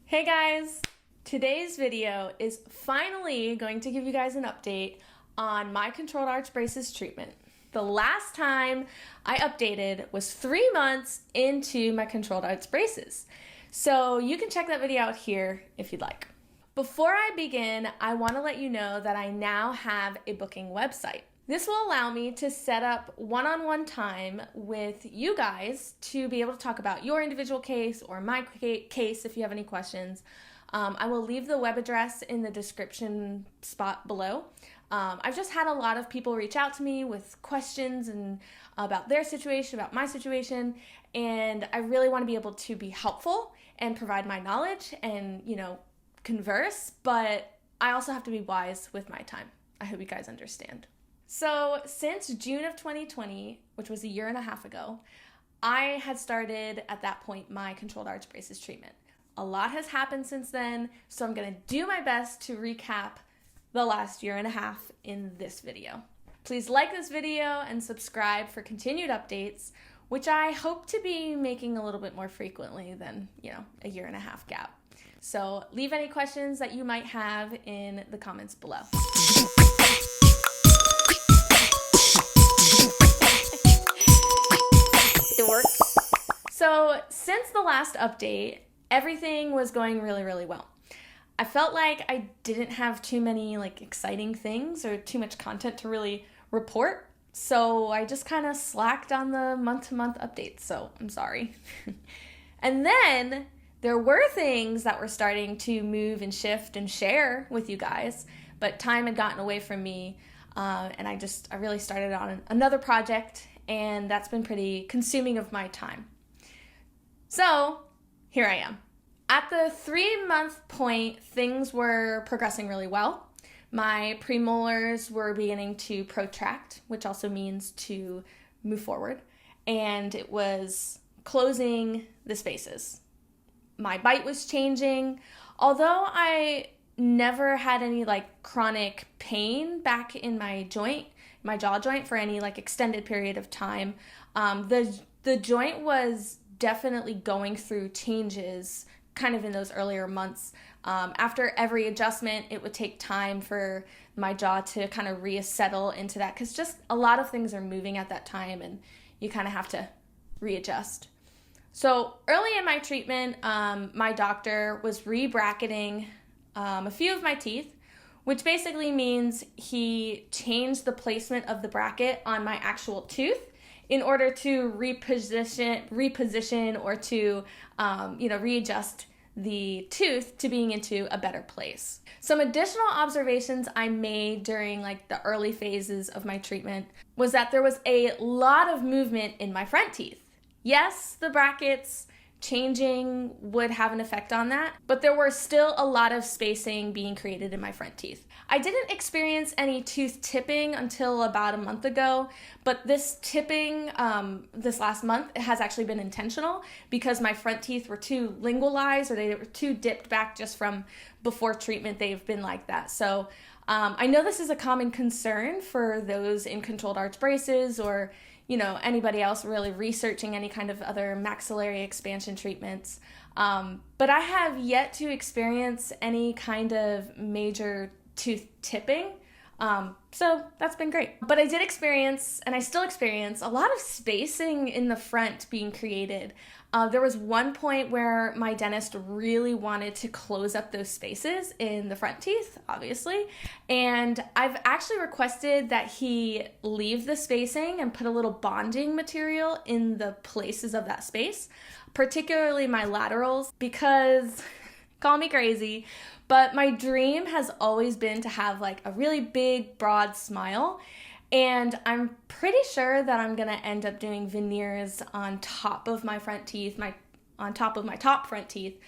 Hey guys! Today's video is finally going to give you guys an update on my controlled arch braces treatment. The last time I updated was 3 months into my controlled arch braces. So you can check that video out here if you'd like. Before I begin, I want to let you know that I now have a booking website. This will allow me to set up one-on-one time with you guys to be able to talk about your individual case or my case if you have any questions. I will leave the web address in the description spot below. I've just had a lot of people reach out to me with questions and about their situation, about my situation, and I really want to be able to be helpful and provide my knowledge and, converse, but I also have to be wise with my time. I hope you guys understand. So since June of 2020, which was a year and a half ago, I had started at that point my controlled arch braces treatment. A lot has happened since then, so I'm going to do my best to recap the last year and a half in this video. Please like this video and subscribe for continued updates, which I hope to be making a little bit more frequently than, a year and a half gap. So leave any questions that you might have in the comments below. So since the last update, everything was going really, really well. I felt like I didn't have too many exciting things or too much content to really report. So I just kind of slacked on the month-to-month updates. So I'm sorry. And then there were things that were starting to move and shift and share with you guys, but time had gotten away from me. And I really started on another project, and that's been pretty consuming of my time. So here I am. At the 3-month point, things were progressing really well. My premolars were beginning to protract, which also means to move forward, and it was closing the spaces. My bite was changing. Although I never had any chronic pain back in my jaw joint for any extended period of time, the joint was definitely going through changes kind of in those earlier months. After every adjustment, it would take time for my jaw to kind of resettle into that, because just a lot of things are moving at that time and you kind of have to readjust. So early in my treatment, my doctor was re-bracketing a few of my teeth, which basically means he changed the placement of the bracket on my actual tooth in order to reposition or to, readjust the tooth to being into a better place. Some additional observations I made during the early phases of my treatment was that there was a lot of movement in my front teeth. Yes, the brackets changing would have an effect on that, but there were still a lot of spacing being created in my front teeth. I didn't experience any tooth tipping until about a month ago, but this tipping this last month has actually been intentional because my front teeth were too lingualized, or they were too dipped back just from before treatment. They've been like that. So I know this is a common concern for those in controlled arch braces or anybody else really researching any kind of other maxillary expansion treatments. But I have yet to experience any kind of major tooth tipping. So that's been great. But I did experience, and I still experience, a lot of spacing in the front being created. There was one point where my dentist really wanted to close up those spaces in the front teeth, obviously, and I've actually requested that he leave the spacing and put a little bonding material in the places of that space, particularly my laterals, because, call me crazy, but my dream has always been to have a really big, broad smile. And I'm pretty sure that I'm going to end up doing veneers on top of my front teeth, on top of my top front teeth,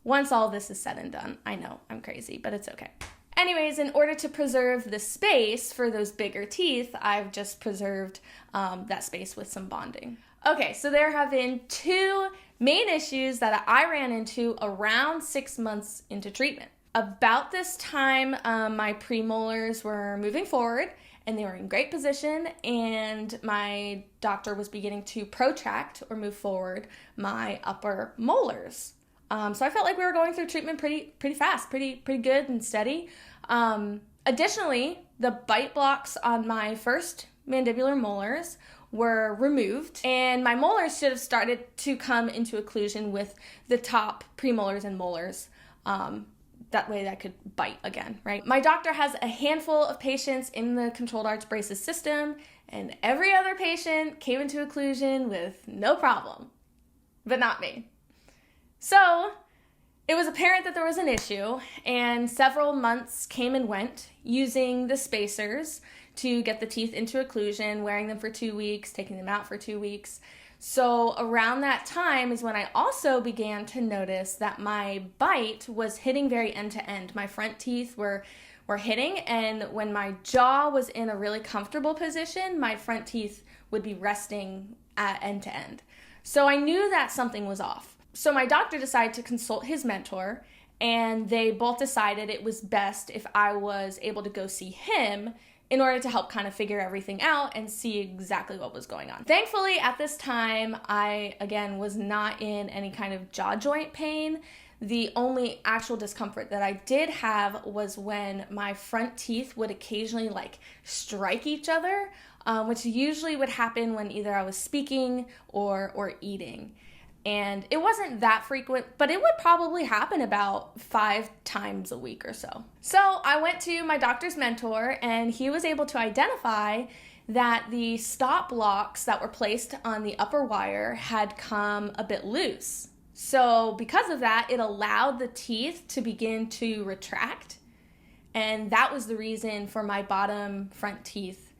once all this is said and done. I know, I'm crazy, but it's okay. Anyways, in order to preserve the space for those bigger teeth, I've just preserved that space with some bonding. Okay, so there have been 2 main issues that I ran into around 6 months into treatment. About this time, my premolars were moving forward, and they were in great position, and my doctor was beginning to protract or move forward my upper molars. So I felt like we were going through treatment pretty fast, pretty good and steady. Additionally, the bite blocks on my first mandibular molars were removed, and my molars should have started to come into occlusion with the top premolars and molars. That way I could bite again, right? My doctor has a handful of patients in the controlled arch braces system, and every other patient came into occlusion with no problem, but not me. So it was apparent that there was an issue, and several months came and went using the spacers to get the teeth into occlusion, wearing them for 2 weeks, taking them out for 2 weeks. So around that time is when I also began to notice that my bite was hitting very end to end. My front teeth were hitting, and when my jaw was in a really comfortable position, my front teeth would be resting at end to end. So I knew that something was off. So my doctor decided to consult his mentor, and they both decided it was best if I was able to go see him in order to help kind of figure everything out and see exactly what was going on. Thankfully, at this time, I, again, was not in any kind of jaw joint pain. The only actual discomfort that I did have was when my front teeth would occasionally strike each other, which usually would happen when either I was speaking or eating. And it wasn't that frequent, but it would probably happen about 5 times a week or so. So I went to my doctor's mentor, and he was able to identify that the stop blocks that were placed on the upper wire had come a bit loose. So because of that, it allowed the teeth to begin to retract, and that was the reason for my bottom front teeth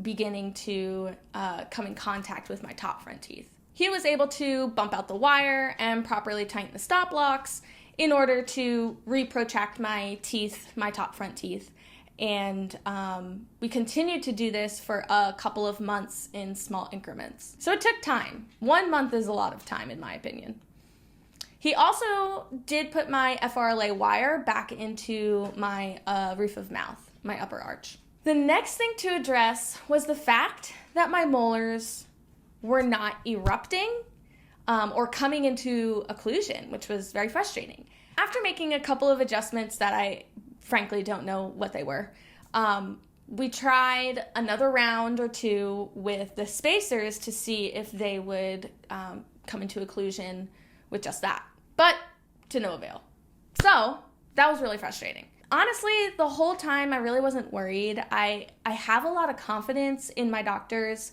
beginning to come in contact with my top front teeth. He was able to bump out the wire and properly tighten the stop blocks in order to reprotract my teeth, my top front teeth. And we continued to do this for a couple of months in small increments. So it took time. 1 month is a lot of time, in my opinion. He also did put my FRLA wire back into my roof of mouth, my upper arch. The next thing to address was the fact that my molars were not erupting or coming into occlusion, which was very frustrating. After making a couple of adjustments that I frankly don't know what they were, we tried another round or two with the spacers to see if they would come into occlusion with just that, but to no avail. So that was really frustrating. Honestly, the whole time I really wasn't worried. I have a lot of confidence in my doctors.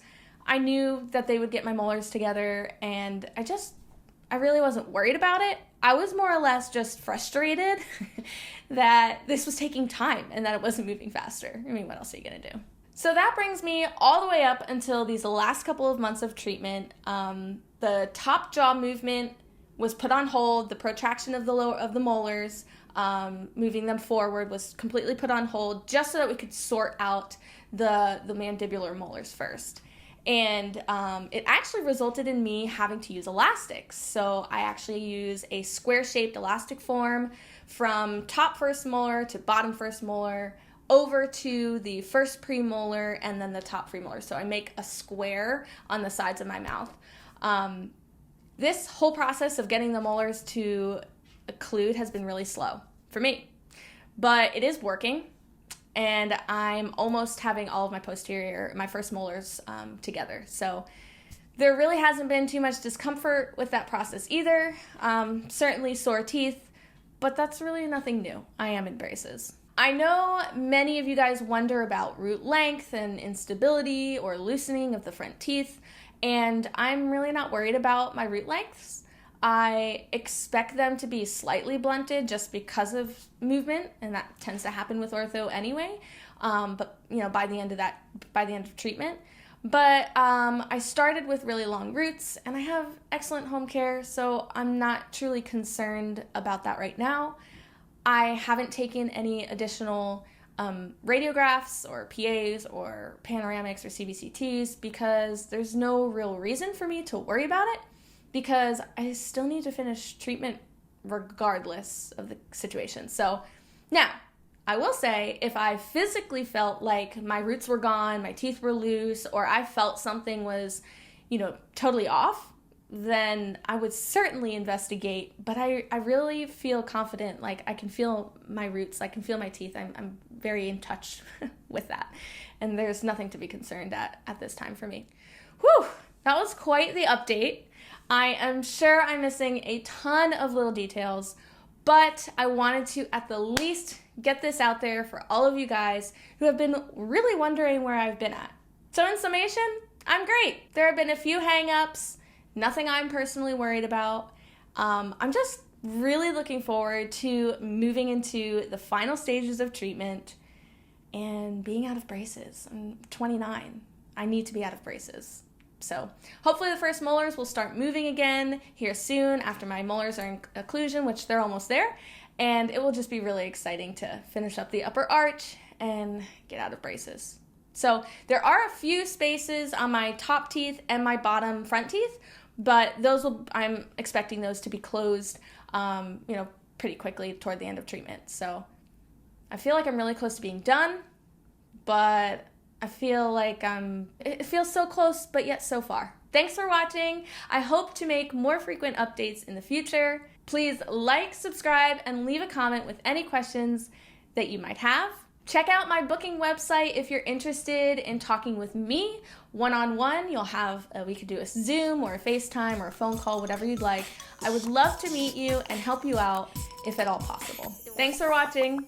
I knew that they would get my molars together, and I really wasn't worried about it. I was more or less just frustrated that this was taking time and that it wasn't moving faster. I mean, what else are you gonna do? So that brings me all the way up until these last couple of months of treatment. The top jaw movement was put on hold. The protraction of the molars, moving them forward, was completely put on hold just so that we could sort out the mandibular molars first. And it actually resulted in me having to use elastics. So I actually use a square-shaped elastic form from top first molar to bottom first molar over to the first premolar and then the top premolar. So I make a square on the sides of my mouth. This whole process of getting the molars to occlude has been really slow for me, but it is working. And I'm almost having all of my first molars together. So there really hasn't been too much discomfort with that process either. Certainly sore teeth, but that's really nothing new. I am in braces. I know many of you guys wonder about root length and instability or loosening of the front teeth, and I'm really not worried about my root lengths. I expect them to be slightly blunted just because of movement, and that tends to happen with ortho anyway. But by the end of treatment. But I started with really long roots, and I have excellent home care, so I'm not truly concerned about that right now. I haven't taken any additional radiographs or PAs or panoramics or CBCTs because there's no real reason for me to worry about it, because I still need to finish treatment regardless of the situation. So now, I will say, if I physically felt like my roots were gone, my teeth were loose, or I felt something was, totally off, then I would certainly investigate. But I really feel confident. Like, I can feel my roots. I can feel my teeth. I'm very in touch with that. And there's nothing to be concerned at this time for me. Whew, that was quite the update. I am sure I'm missing a ton of little details, but I wanted to at the least get this out there for all of you guys who have been really wondering where I've been at. So in summation, I'm great. There have been a few hang-ups, nothing I'm personally worried about. I'm just really looking forward to moving into the final stages of treatment and being out of braces. I'm 29. I need to be out of braces. So hopefully the first molars will start moving again here soon after my molars are in occlusion, which they're almost there. And it will just be really exciting to finish up the upper arch and get out of braces. So there are a few spaces on my top teeth and my bottom front teeth, but I'm expecting those to be closed, pretty quickly toward the end of treatment. So I feel like I'm really close to being done, but I feel like it feels so close, but yet so far. Thanks for watching. I hope to make more frequent updates in the future. Please like, subscribe, and leave a comment with any questions that you might have. Check out my booking website if you're interested in talking with me one-on-one. We could do a Zoom or a FaceTime or a phone call, whatever you'd like. I would love to meet you and help you out if at all possible. Thanks for watching.